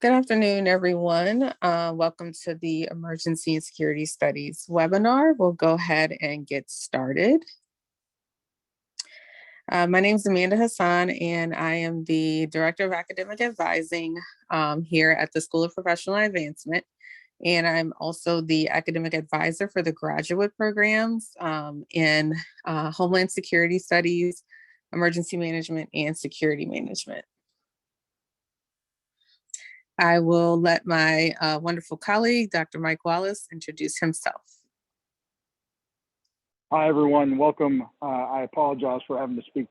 Good afternoon, everyone. Welcome to the Emergency and Security Studies webinar. We'll go ahead and get started. My name is Amanda Hassan, and I am the Director of Academic Advising here at the School of Professional Advancement. And I'm also the Academic Advisor for the graduate programs in Homeland Security Studies, Emergency Management, and Security Management. I will let my wonderful colleague, Dr. Mike Wallace, introduce himself. Hi, everyone. Welcome. I apologize for having to speak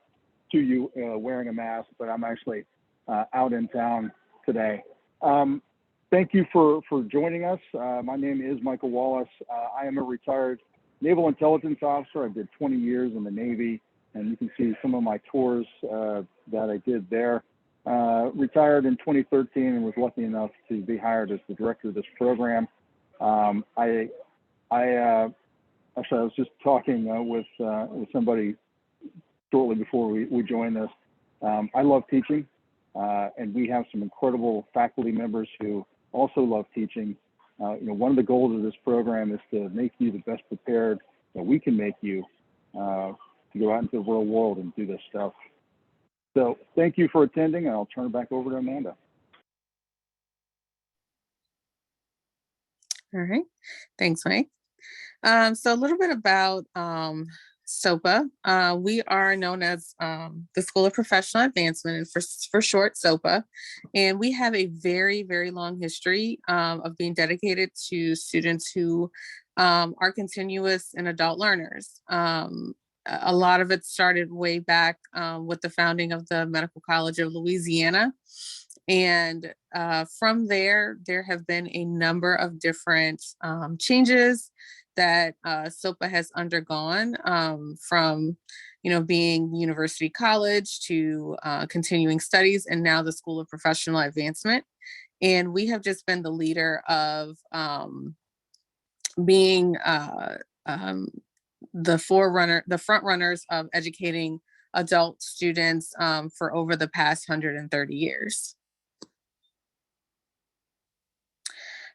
to you wearing a mask, but I'm actually out in town today. Thank you for joining us. My name is Michael Wallace. I am a retired Naval Intelligence Officer. I did 20 years in the Navy, and you can see some of my tours that I did there. Retired in 2013 and was lucky enough to be hired as the director of this program. Actually, I was just talking with somebody shortly before we joined this. I love teaching, and we have some incredible faculty members who also love teaching. One of the goals of this program is to make you the best prepared that we can make you to go out into the real world and do this stuff. So thank you for attending, and I'll turn it back over to Amanda. All right, thanks, Mike. So a little bit about Sopa. We are known as the School of Professional Advancement, and for short, Sopa. And we have a very, very long history of being dedicated to students who are continuous and adult learners. A lot of it started way back with the founding of the Medical College of Louisiana. And from there have been a number of different changes that Sopa has undergone from, being University College to continuing studies, and now the School of Professional Advancement. And we have just been the leader of being the front runners of educating adult students for over the past 130 years.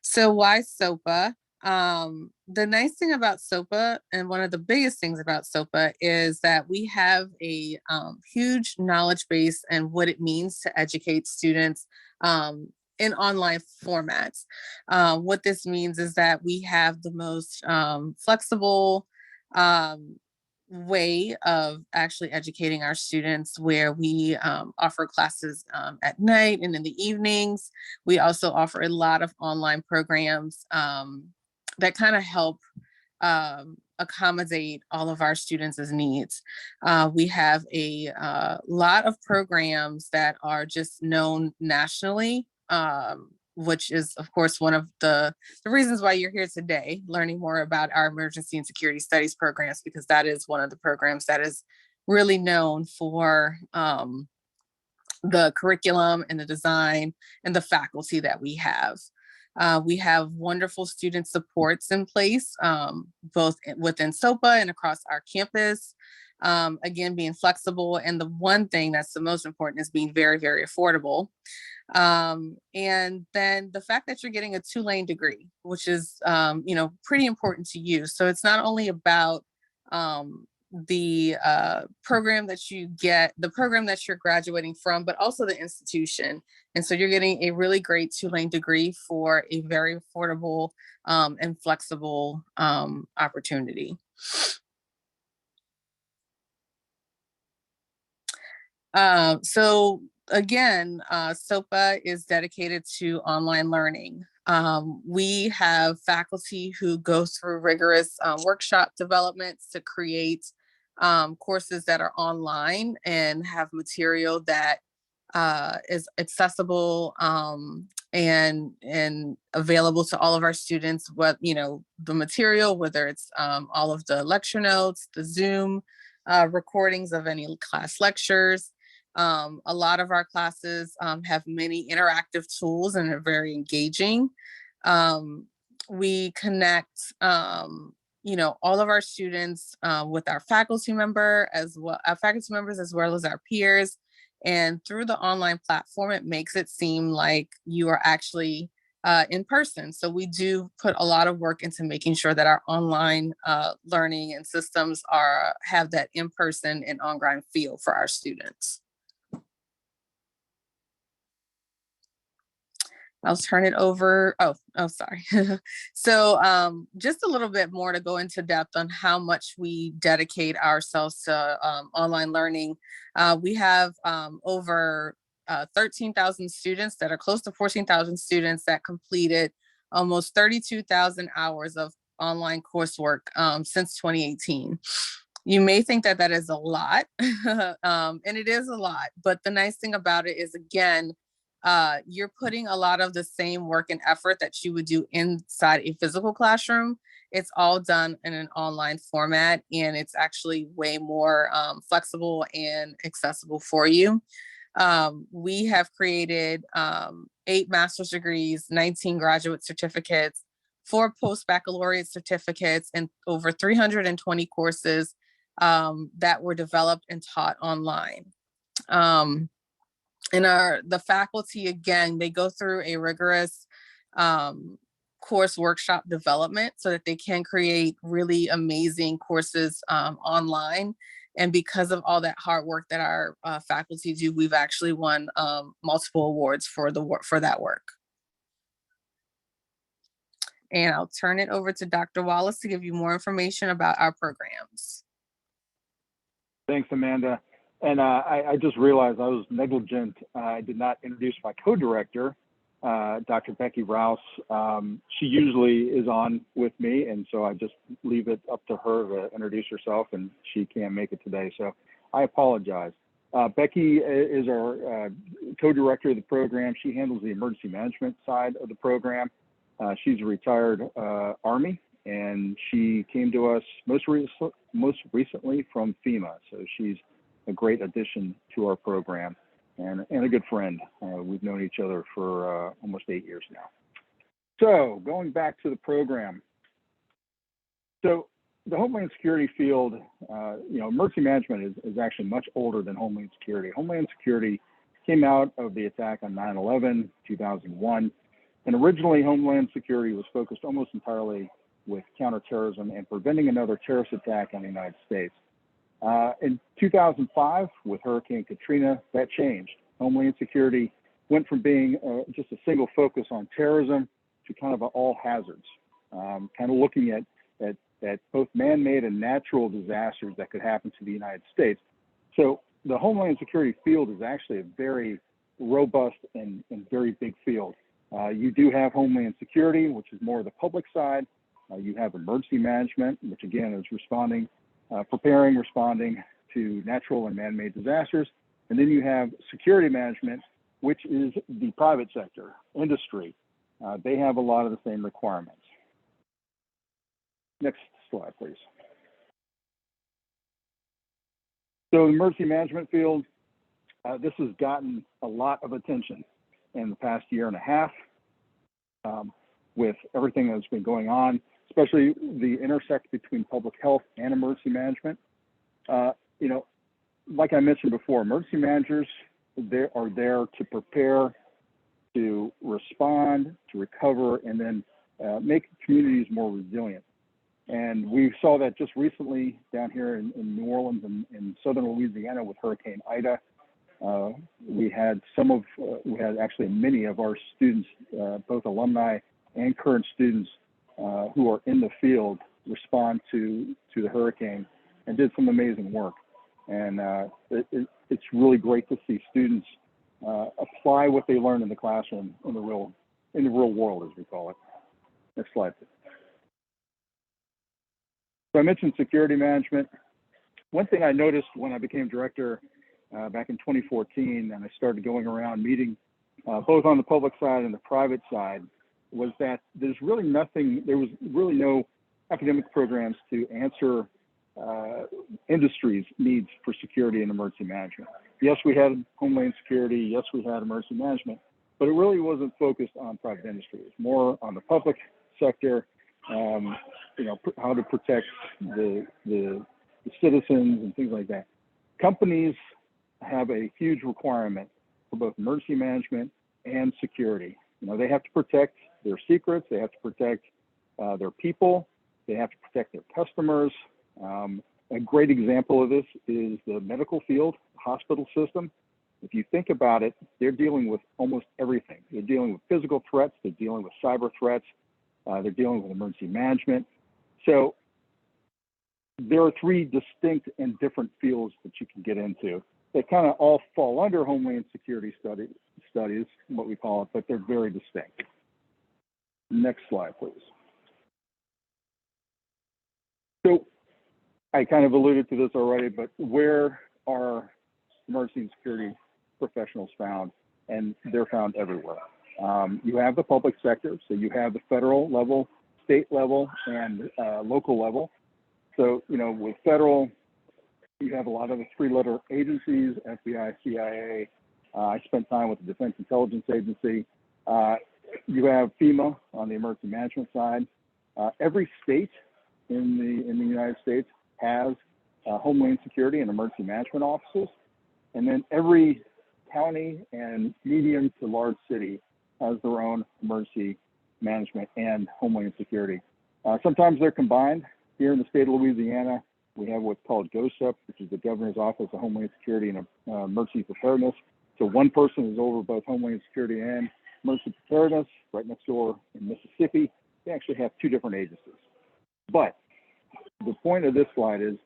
So why Sopa? The nice thing about Sopa, and one of the biggest things about Sopa, is that we have a huge knowledge base and what it means to educate students in online formats. What this means is that we have the most flexible way of actually educating our students, where we offer classes at night and in the evenings. We also offer a lot of online programs that kind of help accommodate all of our students' needs. We have a lot of programs that are just known nationally, which is, of course, one of the reasons why you're here today, learning more about our emergency and security studies programs, because that is one of the programs that is really known for the curriculum and the design and the faculty that we have. We have wonderful student supports in place, both within Sopa and across our campus. Again, being flexible. And the one thing that's the most important is being very, very affordable. And then the fact that you're getting a 2-lane degree, which is, pretty important to you. So it's not only about the program that you get, the program that you're graduating from, but also the institution. And so you're getting a really great 2-lane degree for a very affordable and flexible opportunity. So again, Sopa is dedicated to online learning. We have faculty who go through rigorous workshop developments to create courses that are online and have material that is accessible and available to all of our students. What the material, whether it's all of the lecture notes, the Zoom recordings of any class lectures. A lot of our classes have many interactive tools and are very engaging. We connect, all of our students with our faculty members as well as our peers. And through the online platform, it makes it seem like you are actually in person. So we do put a lot of work into making sure that our online learning and systems have that in-person and on-ground feel for our students. I'll turn it over. Oh, sorry. So just a little bit more to go into depth on how much we dedicate ourselves to online learning. We have over 13,000 students that are close to 14,000 students that completed almost 32,000 hours of online coursework since 2018. You may think that that is a lot, and it is a lot, but the nice thing about it is, again, you're putting a lot of the same work and effort that you would do inside a physical classroom. It's all done in an online format, and it's actually way more flexible and accessible for you. We have created 8 master's degrees, 19 graduate certificates, 4 post-baccalaureate certificates, and over 320 courses that were developed and taught online. And the faculty, again, they go through a rigorous course workshop development so that they can create really amazing courses online. And because of all that hard work that our faculty do, we've actually won multiple awards for that work. And I'll turn it over to Dr. Wallace to give you more information about our programs. Thanks, Amanda. And I just realized I was negligent. I did not introduce my co-director, Dr. Becky Rouse. She usually is on with me, and so I just leave it up to her to introduce herself, and she can't make it today. So I apologize. Becky is our co-director of the program. She handles the emergency management side of the program. She's a retired Army, and she came to us most recently from FEMA. So she's a great addition to our program and a good friend. We've known each other for almost 8 years now. So going back to the program. So the Homeland Security field, emergency management is actually much older than Homeland Security. Homeland Security came out of the attack on 9/11, 2001. And originally Homeland Security was focused almost entirely with counterterrorism and preventing another terrorist attack on the United States. In 2005, with Hurricane Katrina, that changed. Homeland Security went from being just a single focus on terrorism to kind of all hazards, kind of looking at both man-made and natural disasters that could happen to the United States. So the Homeland Security field is actually a very robust and very big field. You do have Homeland Security, which is more of the public side. You have emergency management, which again is responding to natural and man-made disasters. And then you have security management, which is the private sector, industry. They have a lot of the same requirements. Next slide, please. So the emergency management field, this has gotten a lot of attention in the past year and a half with everything that's been going on, especially the intersect between public health and emergency management. Like I mentioned before, emergency managers are there to prepare, to respond, to recover, and then make communities more resilient. And we saw that just recently down here in New Orleans and in southern Louisiana with Hurricane Ida. We had actually many of our students, both alumni and current students, who are in the field respond to the hurricane and did some amazing work. And it's really great to see students apply what they learn in the classroom in the real world, as we call it. Next slide, please. So I mentioned security management. One thing I noticed when I became director back in 2014, and I started going around meeting both on the public side and the private side, was that there was really no academic programs to answer industry's needs for security and emergency management. Yes, we had Homeland Security. Yes, we had emergency management, but it really wasn't focused on private industry. It was more on the public sector, how to protect the citizens and things like that. Companies have a huge requirement for both emergency management and security. You know, they have to protect their secrets, they have to protect their people, they have to protect their customers. A great example of this is the medical field, hospital system. If you think about it, they're dealing with almost everything. They're dealing with physical threats, they're dealing with cyber threats, they're dealing with emergency management. So there are three distinct and different fields that you can get into. They kind of all fall under Homeland Security studies, what we call it, but they're very distinct. Next slide, please. So I kind of alluded to this already, but where are emergency and security professionals found? And they're found everywhere. You have the public sector, so you have the federal level, state level, and local level. So, you know, with federal, you have a lot of the three-letter agencies, FBI, CIA. I spent time with the Defense Intelligence Agency. You have FEMA on the emergency management side. Every state in the United States has Homeland Security and emergency management offices. And then every county and medium to large city has their own emergency management and Homeland Security. Sometimes they're combined. Here in the state of Louisiana, we have what's called GOSEP, which is the Governor's Office of Homeland Security and Emergency Preparedness. So one person is over both Homeland Security and emergency preparedness. Right next door in Mississippi, they actually have two different agencies. But the point of this slide is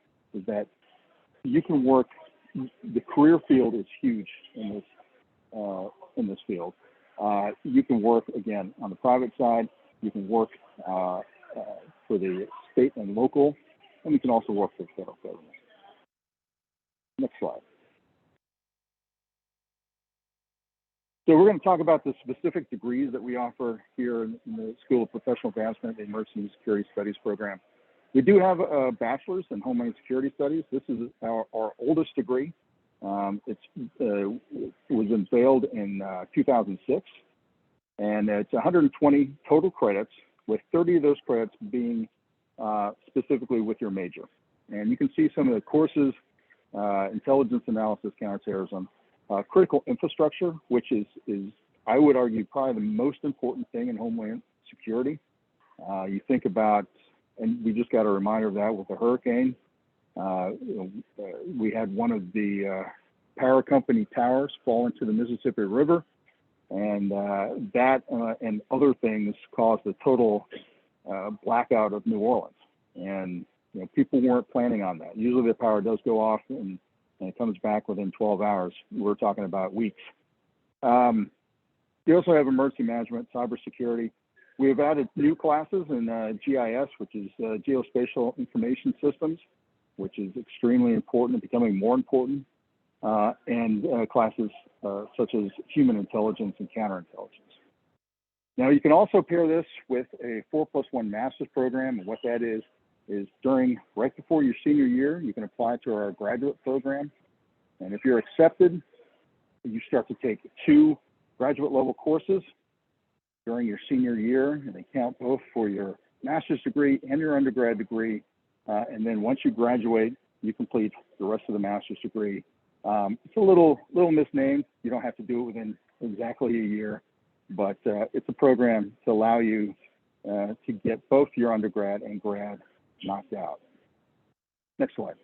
that you can work. The career field is huge in this field. You can work again on the private side. You can work for the state and local, and you can also work for the federal government. Next slide. So we're going to talk about the specific degrees that we offer here in the School of Professional Advancement and Emergency and Security Studies program. We do have a bachelor's in Homeland Security Studies. This is our oldest degree. It was unveiled in 2006, and it's 120 total credits, with 30 of those credits being specifically with your major. And you can see some of the courses: intelligence analysis, counterterrorism, critical infrastructure, which is I would argue probably the most important thing in Homeland Security. You think about, and we just got a reminder of that with the hurricane. We had one of the power company towers fall into the Mississippi River, and that and other things caused a total blackout of New Orleans. And you know, people weren't planning on that. Usually the power does go off and it comes back within 12 hours. We're talking about weeks. We also have emergency management, cybersecurity. We have added new classes in GIS, which is Geospatial Information Systems, which is extremely important and becoming more important, and classes such as human intelligence and counterintelligence. Now, you can also pair this with a 4+1 master's program, and what that is right before your senior year, you can apply to our graduate program. And if you're accepted, you start to take 2 graduate level courses during your senior year, and they count both for your master's degree and your undergrad degree. And then once you graduate, you complete the rest of the master's degree. It's a little misnamed. You don't have to do it within exactly a year, but it's a program to allow you to get both your undergrad and grad knocked out. Next slide.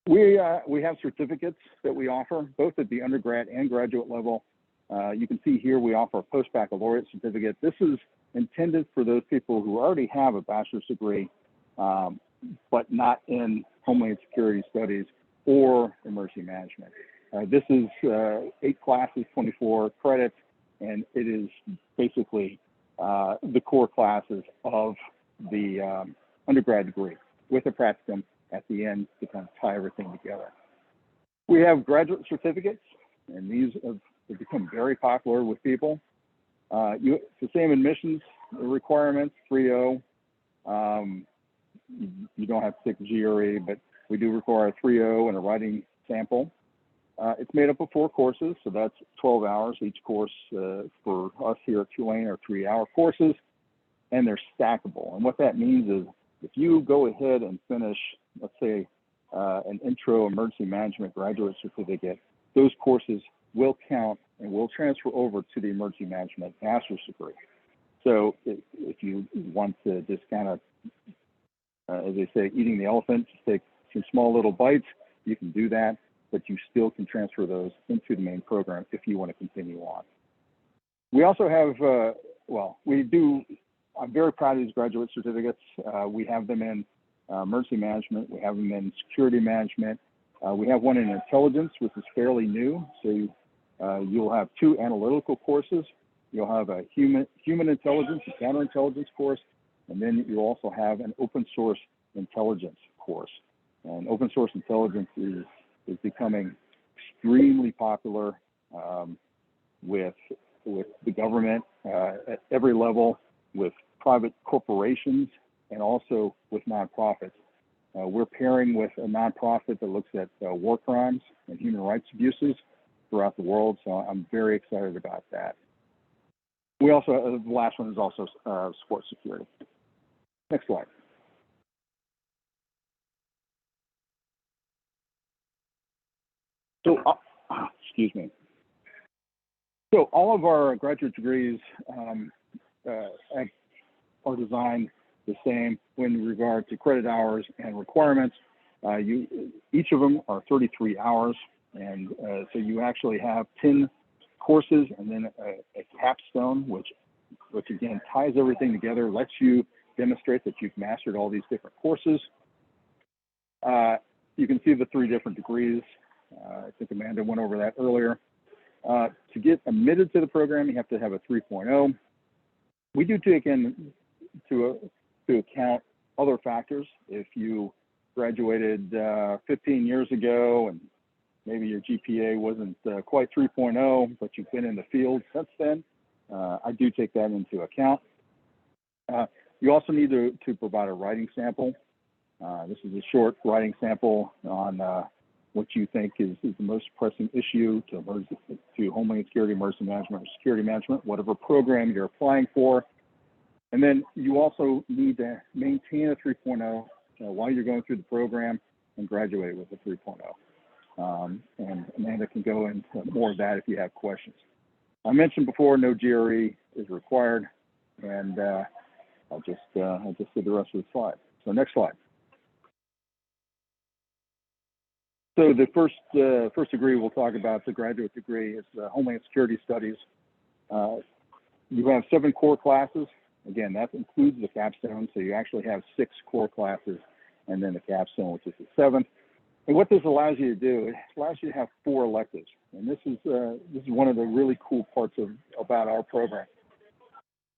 We have certificates that we offer both at the undergrad and graduate level. You can see here we offer a post-baccalaureate certificate. This is intended for those people who already have a bachelor's degree, but not in Homeland Security Studies or emergency management. This is 8 classes, 24 credits, and it is basically the core classes of the undergrad degree with a practicum at the end to kind of tie everything together. We have graduate certificates, and these have become very popular with people. It's the same admissions requirements, 3.0. You don't have to take a GRE, but we do require a 3.0 and a writing sample. It's made up of 4 courses, so that's 12 hours. Each course for us here at Tulane are 3-hour courses, and they're stackable. And what that means is if you go ahead and finish, let's say, an intro emergency management graduate certificate, those courses will count and will transfer over to the emergency management master's degree. So if you want to just kind of, as they say, eating the elephant, just take some small little bites, you can do that, but you still can transfer those into the main program if you want to continue on. We also have, I'm very proud of these graduate certificates. We have them in emergency management, we have them in security management, we have one in intelligence, which is fairly new. So you'll have 2 analytical courses. You'll have a human intelligence, a counterintelligence course, and then you'll also have an open source intelligence course. And open source intelligence is becoming extremely popular with the government at every level, with private corporations, and also with nonprofits. We're pairing with a nonprofit that looks at war crimes and human rights abuses throughout the world, so I'm very excited about that. We also, the last one is also sports security. Next slide. So, excuse me. So all of our graduate degrees are designed the same in regard to credit hours and requirements. Each of them are 33 hours, and so you actually have 10 courses and then a capstone, which again ties everything together, lets you demonstrate that you've mastered all these different courses. You can see the 3 different degrees. I think Amanda went over that earlier. To get admitted to the program, you have to have a 3.0. We do take into account other factors. If you graduated 15 years ago and maybe your GPA wasn't quite 3.0, but you've been in the field since then, I do take that into account. You also need to provide a writing sample. This is a short writing sample on what you think is the most pressing issue to Homeland Security, emergency management, or security management, whatever program you're applying for. And then you also need to maintain a 3.0 while you're going through the program and graduate with a 3.0. And Amanda can go into more of that if you have questions. I mentioned before, no GRE is required, and I'll just see the rest of the slide. So next slide. So the first degree we'll talk about, the graduate degree, is Homeland Security Studies. You have 7 core classes. Again, that includes the capstone, so you actually have 6 core classes, and then the capstone, which is the 7th. And what this allows you to do, it allows you to have 4 electives, and this is one of the really cool parts about our program.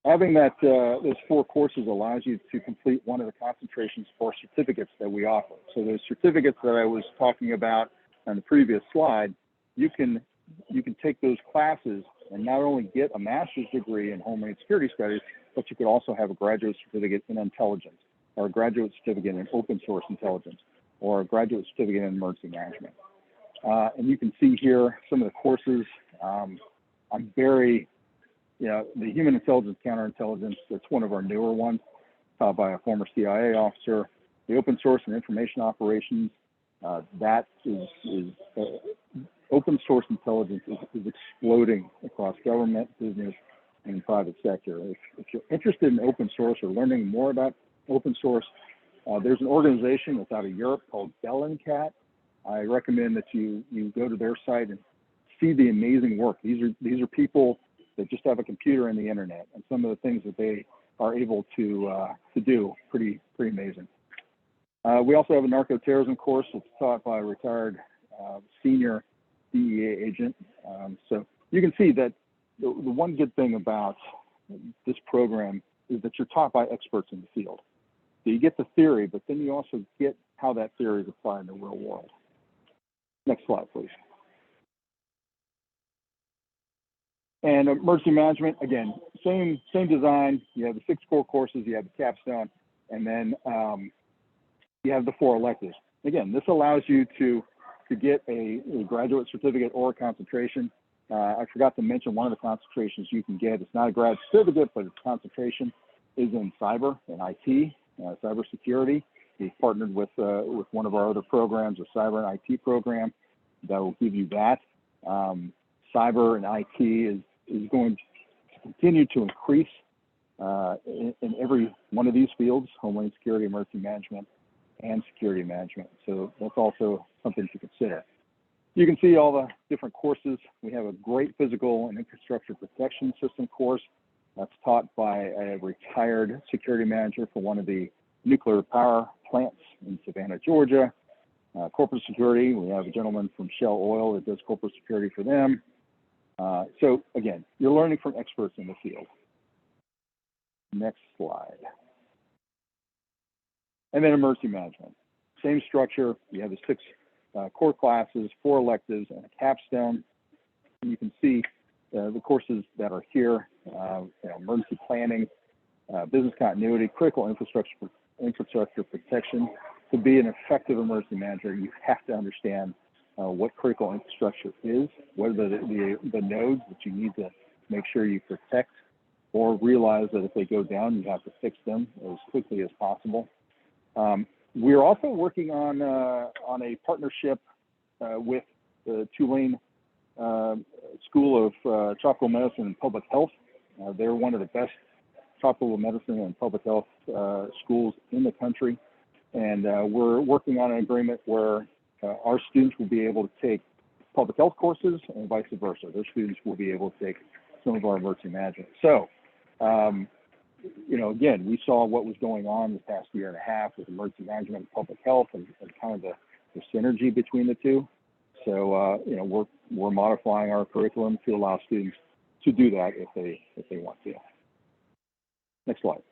Having those 4 courses allows you to complete one of the concentrations or certificates that we offer. So those certificates that I was talking about on the previous slide, you can take those classes and not only get a master's degree in Homeland Security Studies, but you could also have a graduate certificate in intelligence, or a graduate certificate in open source intelligence, or a graduate certificate in emergency management. And you can see here some of the courses. I'm very, the human intelligence, counterintelligence, that's one of our newer ones, taught by a former CIA officer. The open source and information operations, that is open source intelligence is exploding across government, business, and private sector. If you're interested in open source or learning more about open source, there's an organization that's out of Europe called Bellingcat. I recommend that you go to their site and see the amazing work. These are people that just have a computer and the internet, and some of the things that they are able to do, pretty amazing. We also have a narco-terrorism course that's taught by a retired senior DEA agent. So you can see that the one good thing about this program is that you're taught by experts in the field. So you get the theory, but then you also get how that theory is applied in the real world. Next slide, please. And emergency management, again, same design. You have the 6 core courses, you have the capstone, and then you have the 4 electives. Again, this allows you to get a graduate certificate or a concentration. I forgot to mention one of the concentrations you can get. It's not a grad certificate, but its concentration is in cyber and IT, cybersecurity. We've partnered with one of our other programs, a cyber and IT program, that will give you that. Cyber and IT is going to continue to increase in every one of these fields: Homeland Security, Emergency Management, and Security Management. So that's also something to consider. You can see all the different courses. We have a great physical and infrastructure protection system course that's taught by a retired security manager for one of the nuclear power plants in Savannah, Georgia. Corporate security, we have a gentleman from Shell Oil that does corporate security for them. So again, you're learning from experts in the field. Next slide. And then emergency management. Same structure. You have the 6 core classes, 4 electives, and a capstone. And you can see the courses that are here: emergency planning, business continuity, critical infrastructure protection. To be an effective emergency manager, you have to understand what critical infrastructure is, what are the nodes that you need to make sure you protect, or realize that if they go down, you have to fix them as quickly as possible. We're also working on a partnership with the Tulane School of Tropical Medicine and Public Health. They're one of the best tropical medicine and public health schools in the country. And we're working on an agreement where our students will be able to take public health courses and vice versa. Their students will be able to take some of our emergency management. So, again, we saw what was going on this past year and a half with emergency management and public health and kind of the synergy between the two. So, we're modifying our curriculum to allow students to do that if they want to. Next slide.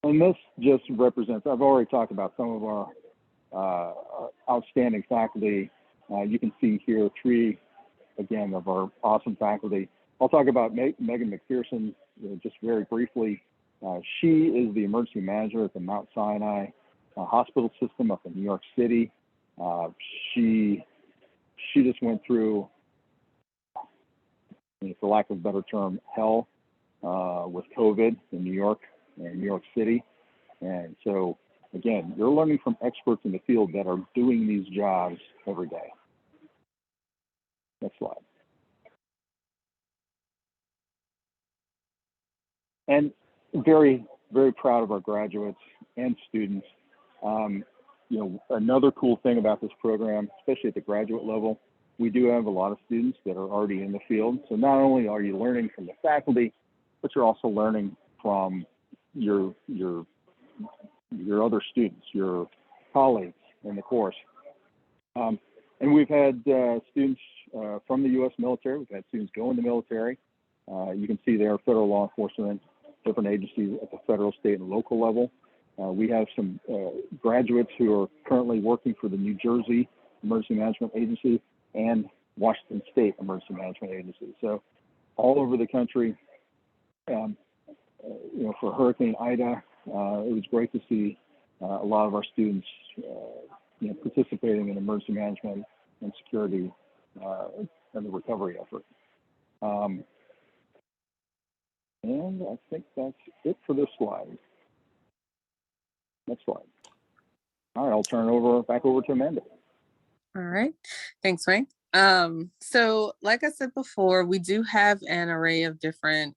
And this just represents, I've already talked about some of our outstanding faculty. You can see here 3, again, of our awesome faculty. I'll talk about Megan McPherson just very briefly. She is the emergency manager at the Mount Sinai hospital system up in New York City. She just went through, for lack of a better term, hell with COVID in New York and New York City. And so, again, you're learning from experts in the field that are doing these jobs every day. Next slide. And very, very proud of our graduates and students. Another cool thing about this program, especially at the graduate level, we do have a lot of students that are already in the field. So not only are you learning from the faculty, but you're also learning from your other students, your colleagues in the course. And we've had students from the U.S. military. We've had students go in the military. You can see there federal law enforcement, different agencies at the federal, state, and local level. We have some graduates who are currently working for the New Jersey Emergency Management Agency and Washington State Emergency Management Agency. So all over the country. For Hurricane Ida, it was great to see a lot of our students participating in emergency management and security and the recovery effort. And I think that's it for this slide. Next slide. All right, I'll turn it back over to Amanda. All right. Thanks, Mike. So like I said before, we do have an array of different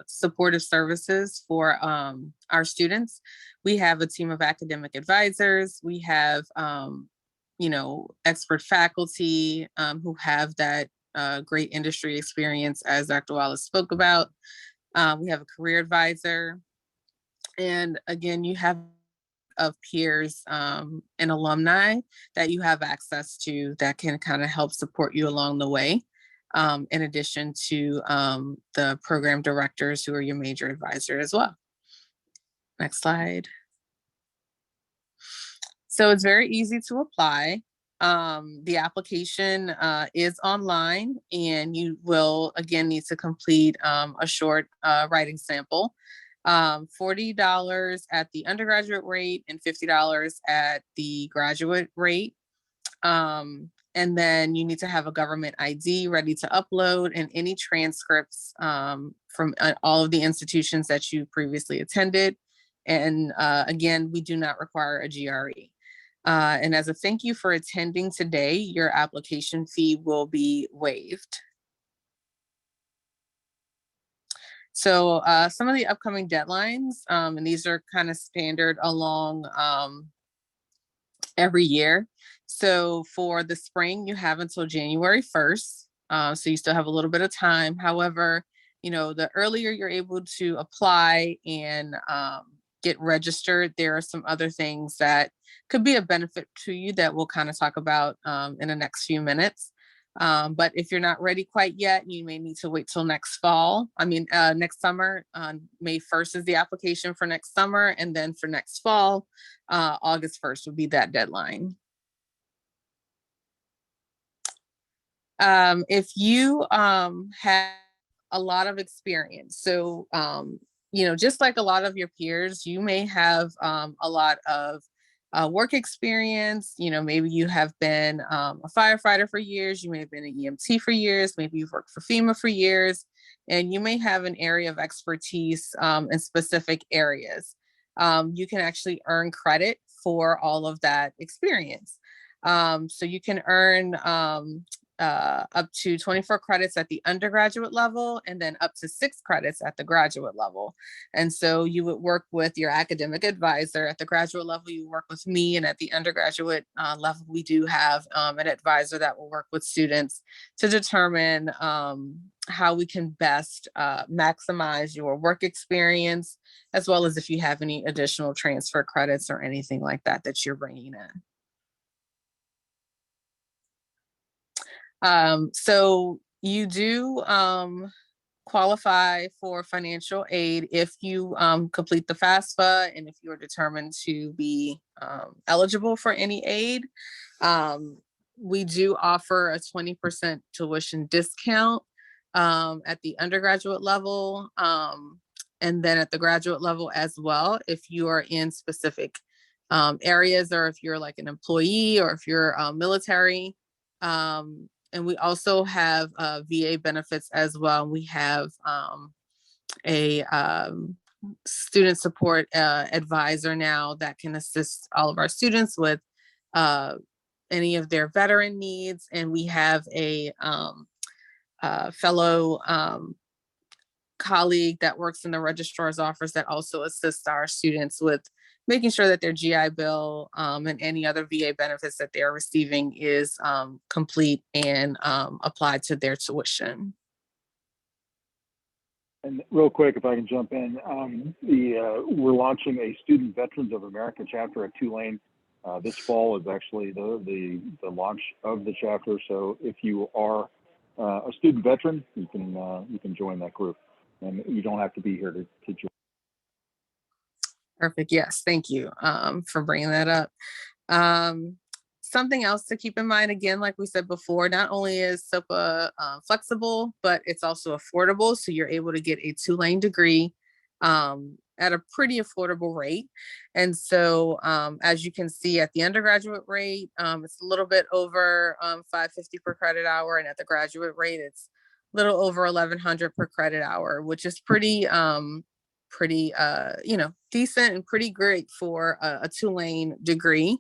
supportive services for our students. We have a team of academic advisors. We have, expert faculty who have that great industry experience, as Dr. Wallace spoke about. We have a career advisor. And again, you have of peers and alumni that you have access to that can kind of help support you along the way, in addition to the program directors who are your major advisor as well. Next slide. So it's very easy to apply. The application is online, and you will again need to complete a short writing sample. $40 at the undergraduate rate and $50 at the graduate rate. And then you need to have a government ID ready to upload, and any transcripts from all of the institutions that you previously attended, And again, we do not require a GRE. And as a thank you for attending today, your application fee will be waived. So some of the upcoming deadlines, and these are kind of standard along every year. So for the spring, you have until January 1st. So you still have a little bit of time. However, the earlier you're able to apply and get registered, there are some other things that could be a benefit to you that we'll kind of talk about in the next few minutes. But if you're not ready quite yet, you may need to wait till next summer. May 1st is the application for next summer. And then for next fall, August 1st would be that deadline. If you have a lot of experience, so just like a lot of your peers, you may have a lot of work experience. Maybe you have been a firefighter for years, you may have been an EMT for years, maybe you've worked for FEMA for years, and you may have an area of expertise in specific areas. You can actually earn credit for all of that experience. So you can earn up to 24 credits at the undergraduate level, and then up to 6 credits at the graduate level. And so you would work with your academic advisor. At the graduate level, you work with me, and at the undergraduate level, we do have an advisor that will work with students to determine how we can best maximize your work experience, as well as if you have any additional transfer credits or anything like that that you're bringing in. So you do qualify for financial aid if you complete the FAFSA and if you are determined to be eligible for any aid. We do offer a 20% tuition discount at the undergraduate level, and then at the graduate level as well, if you are in specific areas, or if you're like an employee, or if you're military. And we also have VA benefits as well. We have a student support advisor now that can assist all of our students with any of their veteran needs. And we have a fellow colleague that works in the registrar's office that also assists our students with making sure that their GI Bill and any other VA benefits that they're receiving is complete and applied to their tuition. And real quick, if I can jump in, we're launching a Student Veterans of America chapter at Tulane. This fall is actually the launch of the chapter. So if you are a student veteran, you can join that group, and you don't have to be here to join. Perfect. Yes, thank you for bringing that up. Something else to keep in mind, again, like we said before, not only is Sopa flexible, but it's also affordable. So you're able to get a Tulane degree at a pretty affordable rate. And so as you can see at the undergraduate rate, it's a little bit over $550 per credit hour. And at the graduate rate, it's a little over $1,100 per credit hour, which is pretty decent and pretty great for a Tulane degree.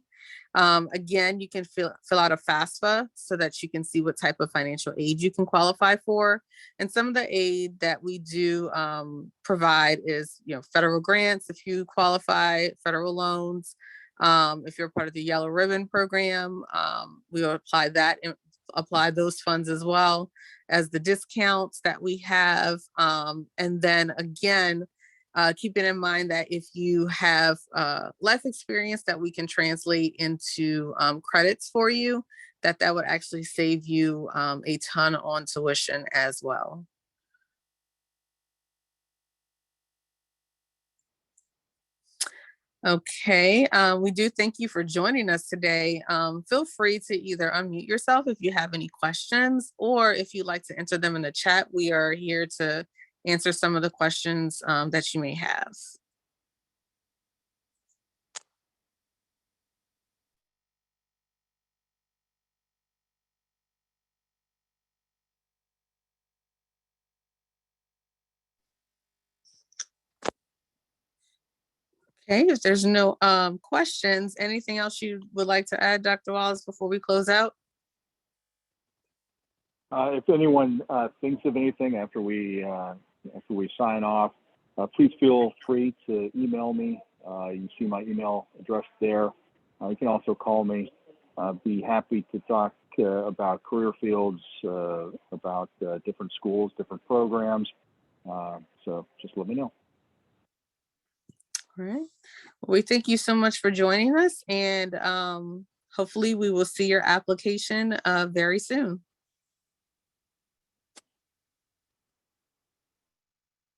Again, you can fill out a FAFSA so that you can see what type of financial aid you can qualify for. And some of the aid that we do provide is, federal grants if you qualify, federal loans. If you're part of the Yellow Ribbon program, we will apply those funds as well as the discounts that we have. And then again, keeping in mind that if you have life experience that we can translate into credits for you, that would actually save you a ton on tuition as well. Okay, we do thank you for joining us today. Feel free to either unmute yourself if you have any questions, or if you'd like to enter them in the chat, we are here to answer some of the questions that you may have. Okay, if there's no questions, anything else you would like to add, Dr. Wallace, before we close out? If anyone thinks of anything after we sign off, please feel free to email me. You see my email address there. You can also call me. Be happy to talk about career fields, about different schools, different programs. So just let me know. All right. We thank you so much for joining us, and hopefully we will see your application very soon.